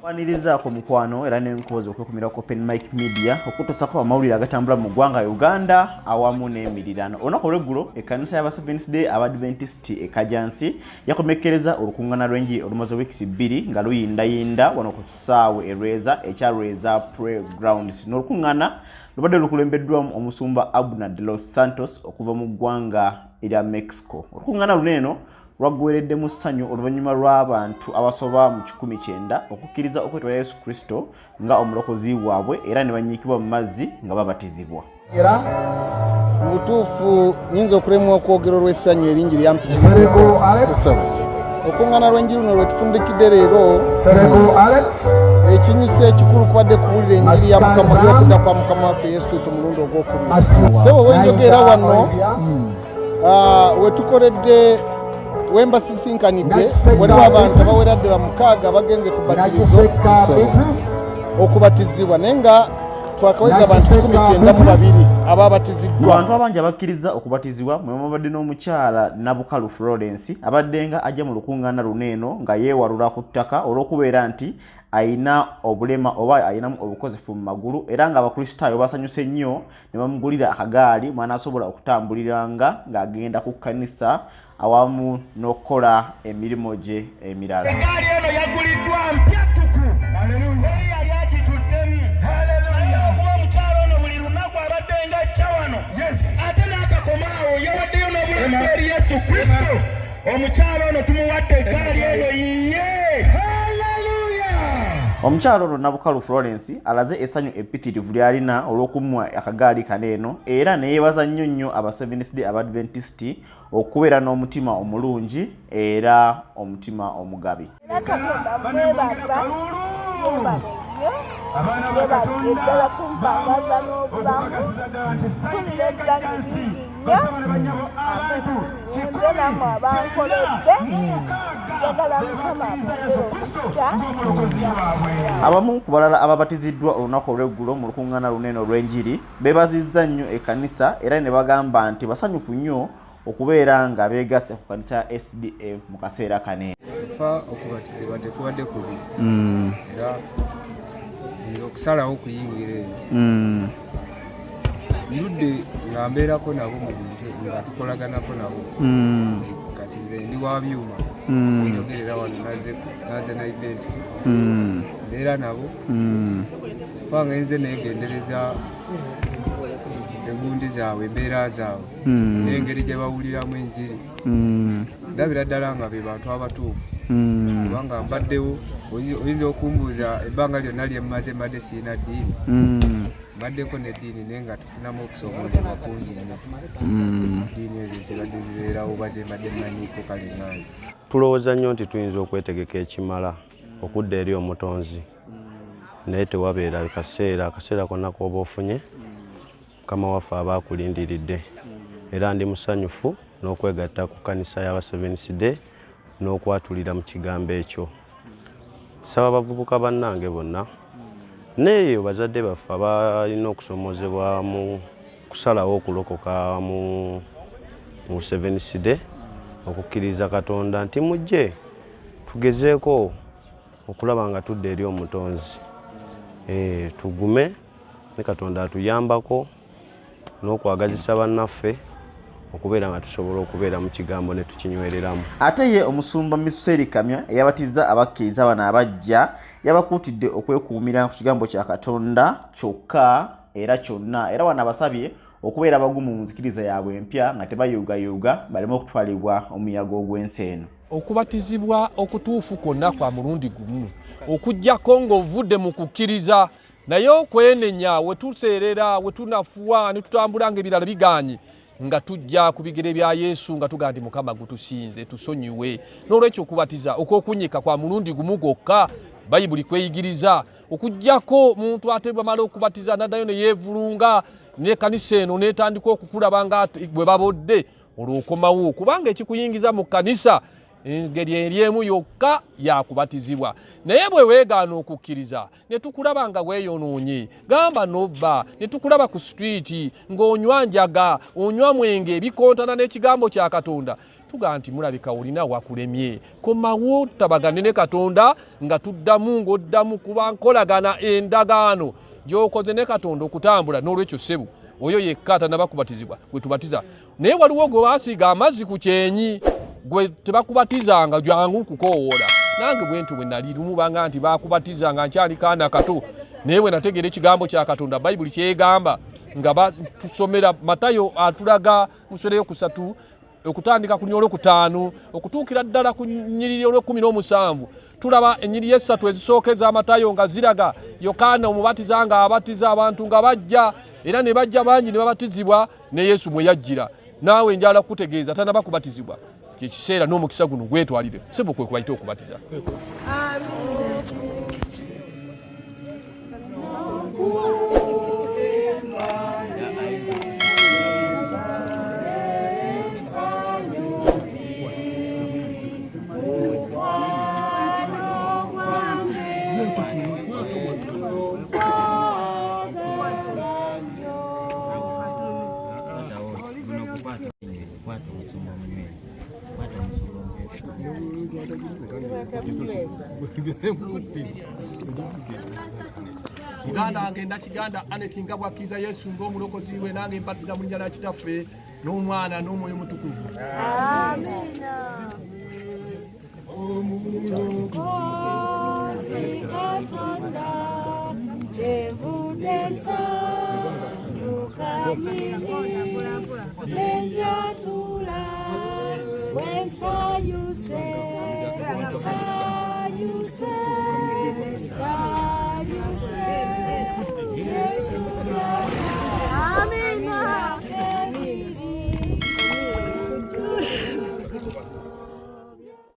Waniriza ku mukwano era n'enkozi okwekumira ku Open Mic Media okutusako amawulire agatambula mu ggwanga Uganda awamu n'emirirano. Olunaku olw'eggulo ekkanisa y'aba Seventh Day Adventist e Kajansi yakomekkereza olukuŋŋaana lw'enjiri olumaze wiikisi 2 nga luyindayinda wano ku kisaawe Rweza ekya Rweza Playgrounds. N'olukuŋŋaana lubadde lukulembeddwamu omusumba Abuna de los Santos okuva mu ggwanga erya Mexico. Olukuŋŋaana luno eno lwaggweeredde mu ssanyu oluvannyuma lw'abantu abasoba mu 19 okukkiriza okwetwala Yesu Kristo nga omulokozi waabwe era ne banyiikibwa mu mazzi nga babatizibwa. Era mu butuufu nyinza okulemwa okwogera olw'essanyu eringi lyampitiriza. Okuŋŋaana lw'enjiri luno lwe tufundikidde leero ekinyusa ekikulu kubadde kuwulira enjiri ya Mukama y'okudda kwa Mukama waffe Yesu Kristo mulundi ogwokubiri. Ssebo wenjogera wano we tukoledde wemba sisinkanidde waliwo abantu abawera ddala 6 bagenze ku batirizo okubatizibwa naye nga twakaweza abantu 12 ababatiziddwa. Abantu abangi abakkiriza okubatizibwa mwe mubadde n'omukyala Nabukalu Florence abadde nga ajja mu lukuŋŋaana luno eno nga yeewalula ku ttaka olw'okubeera nti ayina obulema oba ayinamu obukozefu mu magulu era nga abakristaayo basanyuse nnyo ne bamugulira akagaali mwanaasobola okutambuliranga ng'agenda ku kkanisa awamu n'okukola emirimu gye emirala. Egaali eno yaguliddwa mpya ttuku. Haleluya. Yali agituddemu. Haleluya. Okuba omukyalo ono buli lunaku abadde nga ajja wano. Yes. Ate n'akakomaawo yawaddeyo n'obulamu eri Yesu Kristo. Omukyalo ono tumuwadde egaali eno yiye. Omukyalo ono Nabukalu Florence alaze essanyu epitirivu lyalina olw'okumuwa akagaali kaneeno era ne yeebaza nnyo aba Seventh Day Adventist okubeera n'omutima omulungi era omutima omugabi. Abamu ku balala ababatiziddwa olunaku olw'eggulo mu lukuŋŋaana luno olw'enjiri beebazizza nnyo ekkanisa era ne bagamba nti basanyufu nnyo okubeera nga beegasse ku kkanisa ya SDA mu kaseera kane. Fa okubatizibwa tekubadde kubi era okusalawo okuyingira eyo ndudde nga mbeerako nabo mu buzire nga tukolaganako nabo kati nze ndi wa byuma njogerera wano naze na events mbeera nabo fa nga nze neegendereza engundi zaabwe embeera zaabwe n'engeri gye bawuliramu enjiri ndabira ddala nga be bantu abatuufu kubanga mbaddewo oyinza okumbuuza ebbanga lyonna lye mbadde siina ddiini mbaddeko n'eddiini naye nga tufunamu okusomoozebwa kungi nnyo eddiini ezo zibadde zibeerawo oba zembadde mmanyiiko kale nange. Tulowooza nnyo nti tuyinza okwetegeka ekimala okudda eri omutonzi naye tewabeera akaseera konna k'oba ofunye Mukama waffe aba akulindiridde era ndi musanyufu n'okwegatta ku kkanisa y'aba Seventh Day n'okwatulira mu kigambo ekyo. Saba abavubuka bannange bonna neeyo bazadde baffe abalina okusomoozebwa mu kusalawo okulokoka mu Seventh Day okukkiriza Katonda nti mujje tugezeeko okulaba nga tudda eri omutonzi tugume ne Katonda atuyambako n'okwagazisa bannaffe okubeera nga tusobola okubeera mu kigambo ne tukinywereramu. Ate ye omusumba Miseri Kamya eyabatizza abakkiriza bano abajja yabakuutidde okwekuumira ku kigambo kya Katonda kyokka era kyonna era wano abasabye okubeera abagumu mu nzikiriza yaabwe empya nga tebayuugayuuga baleme okutwalibwa omuyaga ogw'ensi eno. Okubatizibwa okutuufu kwonna kwa mulundi gumu okujjako ng'ovudde mu kukkiriza naye okwenenya wetuseerera wetunafuwa ne tutambula ng'ebirala biganye nga tujja ku bigere bya Yesu nga tugaa nti Mukama gutusinze tusonyiwe. N'olwekyo okubatiza okwokunyika kwa mulundi gumu gwokka Bayibuli kweyigiriza okujjako muntu ate bamala okubatiza naddayo ne yeevulunga n'ekkanisa eno n'etandika okukulaba nga bwe babodde olw'okomawo kubanga ekikuyingiza mu kkanisa engeri eryemu yokka yakubatizibwa. Naye bwe weegaana okukkiriza ne tukulaba nga weeyonoonye gamba nobba ne tukulaba ku street ng'onywa njaga onywa mwenge bikontana n'ekigambo kya Katonda tuga nti mulabika olina wakulemye komawo tabagane ne Katonda nga tuddamu ng'oddamu kuba nkolagana endagaano gy'okoze ne Katonda okutambula n'olwekyo ssebo oyo yekka atannabakubatizibwa gwe tubatiza naye waliwo gwe baasiiga amazzi ku kyenyi gwe tebakubatizanga jangu kukoowoola nange bwe nti bwe nali lumu banga nti bakubatizanga nkyali kaana kato naye bwe nategeera ekigambo kya Katonda Bayibuli kyegamba nga tusomera Matayo atulaga musole yokusatu okutandika ku nnyolo 5 okutuukira ddala ku nnyiriri 17 tulaba ennyiriri esatu ezisookeza Matayo nga ziraga Yokaana omubatiza nga abatiza abantu nga bajja era ne bajja bangi ne babatizibwa ne Yesu mwe yajjira naawe njala kutegeeza tanaba kubatizibwa kiseera n'omukisa guno gwetwalire sebo kwe kubayita okubatiza. Muganda agenda kiganda Anet nga bwakkiza Yesu ng'omulokozi we nange mpatiza mu linnya lya Kitaffe n'Omwana n'Omwoyo Mutukuvu. Amina. When saw you say